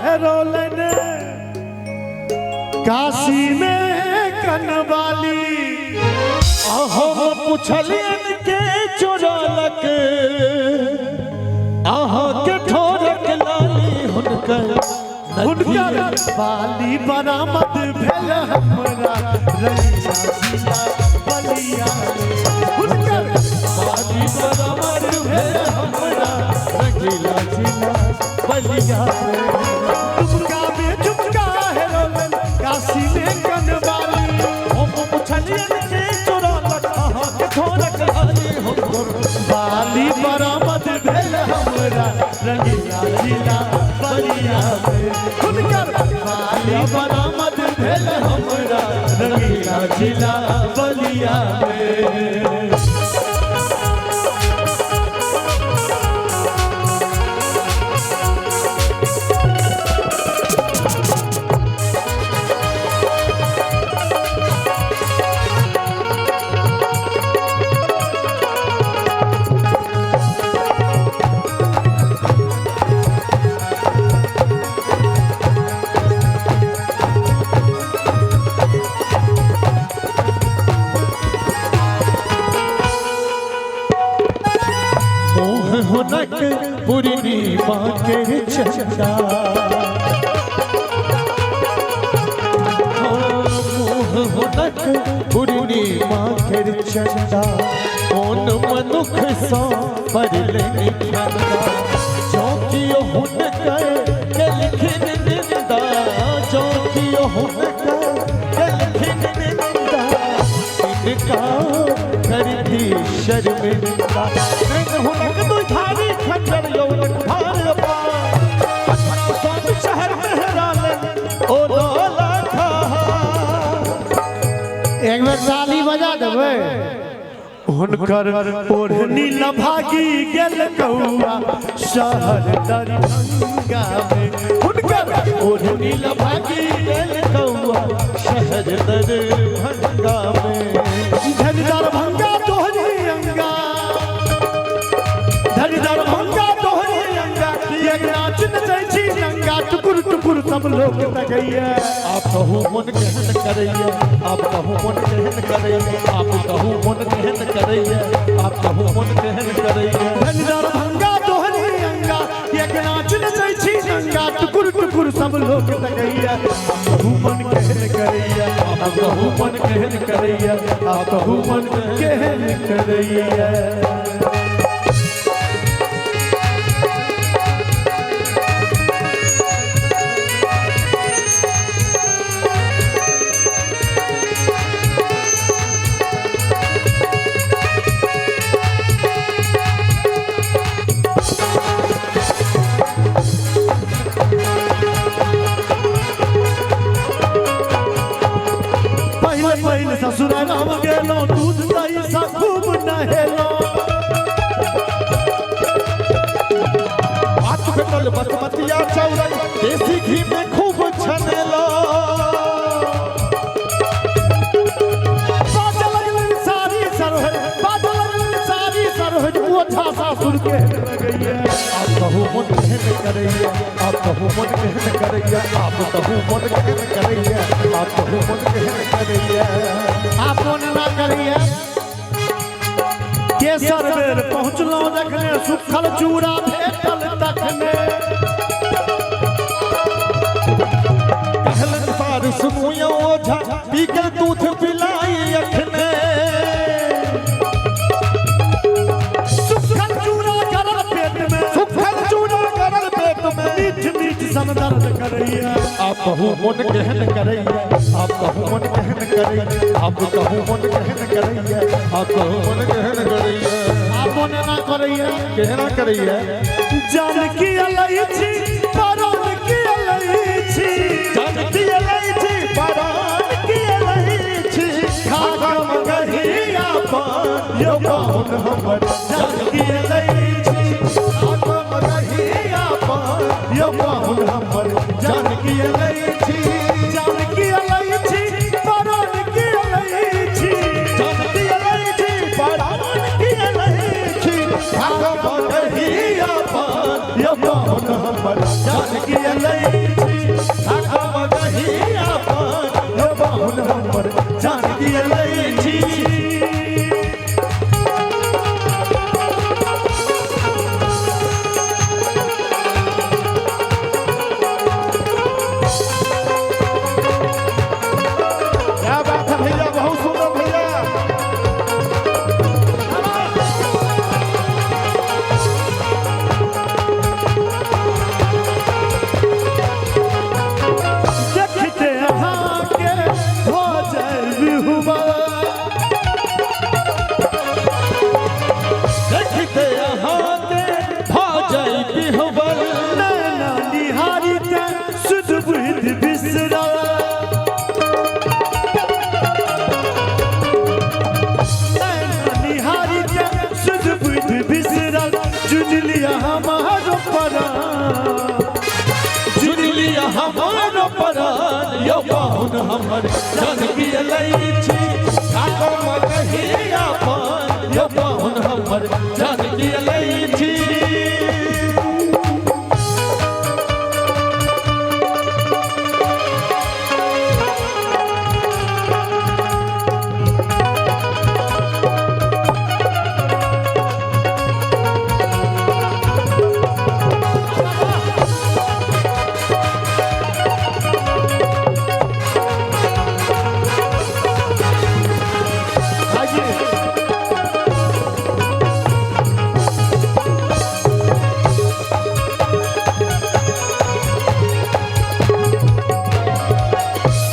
रोलन काशी में कनवाली हम पुछलियन के चोरलक आहा के ठोरक लाली हुनकर बाली बरामद भेल हमरा रंगीला जिला बलिया हुनकर बाली बरामद भेल हमरा रंगीला जिला बलिया झुमका है रोलन काशी में कनवाली हम पुछलियन के चोरलक आहा के ठोरक लाली हुनकर बाली बरामद भेल हमरा रंगीला जिला बलिया हुनकर बाली बरामद भेल हमरा रंगीला जिला बलिया हुनक पूर्णिमा के चंदा हुनक पूर्णिमा के चंदा कौन मनुख सो पर निंदा चौकियो हुनकर के लिखिन निंदा चौकियो हुनकर के लिखिन निंदा इनका करती शर्मिंदा हुनक तो धारी खंजर यौनक भार पार सब शहर मेहरालन ओ डोला खा एक बार ताली बजा देबै हुनकर ओढ़नी लभागी गेल कौआ शहर दरभंगा में हुनकर ओढ़नी लभागी गेल कौआ शहर दरभंगा में धन दरभंगा तोहरी अंगा धन दरभंगा तोहरी अंगा एक नाच नचै छी नंगा टुकुर टुकुर सब लोग तकैया आप कहू मन केहन करैया आप कहू मन केहन करैया आप कहू मन केहन करैया आप कहू मन केहन करैया धन दरभंगा तोहरी अंगा एक नाच नचै छी नंगा टुकुर टुकुर सब लोग तकैया कहू मन केहन करैया आप कहू मन केहन करैया आप कहू मन केहन करैया पहले ससुराल हम गेलो दूध दही सब खूब नहेलो हाथ फेटल बसमतिया चाउर देसी घी में खूब छनेलो बाजा लगल सारी सरहद बाजा लगल सारी सरहद ओझा सासुर के लगैया आप कहू मन केहन करैया आप कहू मन केहन करैया आप कहू मन केहन करैया आप कहू मन केहन करैया आप मन ना करिए केसर बेर पहुँचलो जखने सुखल चूड़ा भेटल तखने कहलन सार सुनुयो ओझा पीकर दूध पिलाई अखने सुखल चूड़ा गरल पेट में सुखल चूड़ा गरल पेट में मीठ मीठ सन दर्द करैया आप कहू मन केहन करैया आप कहू मन केहन करैया आप कहू मन केहन करैया आप कहू मन केहन करैया आप मन ना करैया केहना करैया जानकी अलैची परान की अलैची जानकी अलैची परान की अलैची खागम गहिया पान यो पान हमर जानकी अलैची खागम गहिया पान यो पान हमर जानकी अलैची जानकी अलैची परान की अलैची जानकी अलैची परान की अलैची खागम गहिया पान यो पान हमर जानकी जानकी अलैची ठाका मगहिया पान यो बाहुन हमर जानकी अलैची क्या बात है भैया, बहुत सुंदर भैया। देखते यहाँ के भोजन बिहुआ, देखते यहाँ के भौजै बिहुबल नैना निहारी ते सुध बुध बिसरा, नैना निहारी ते सुध बुध बिसरा, जुलिया हमारो परा, जुलिया हमारो परान यो बाहुन हमर जानकी अलैची ठाका मगहिया पान यो बाहुन हमर जानकी अलैची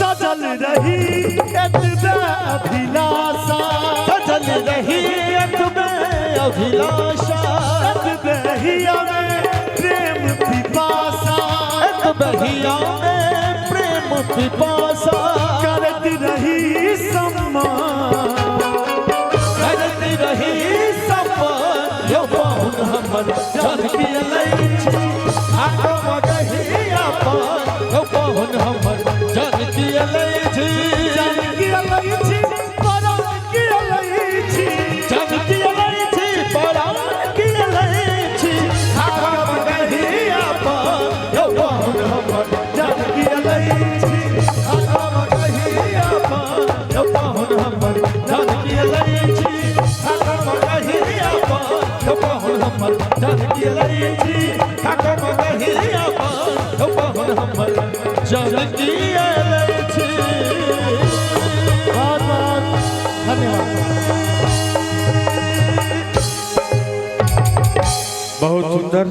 सजल रही एतबे अभिलाषा, सजल रही अतबे अभिलाषा एतबहिया में प्रेम पिपासा, बहिया में प्रेम पिपासा करत रही सम्मान, करती रही सम्मान यो बाहुन हमर जानकी अलैची ठाका मगहिया पान यो बाहुन हमर जानकी अलैची जानकी अलैची परान की अलैची, जानकी अलैची परान की अलैची ठाका मगहिया पान यो बाहुन हमर जानकी अलैची ठाका मगहिया पान यो बाहुन हमर जानकी अलैची ठाका मगहिया पान यो बाहुन हमर जानकी अलैची ठाका मगहिया पान यो बाहुन हमर जानकी अलैची। बहुत बहुत धन्यवाद। बहुत सुंदर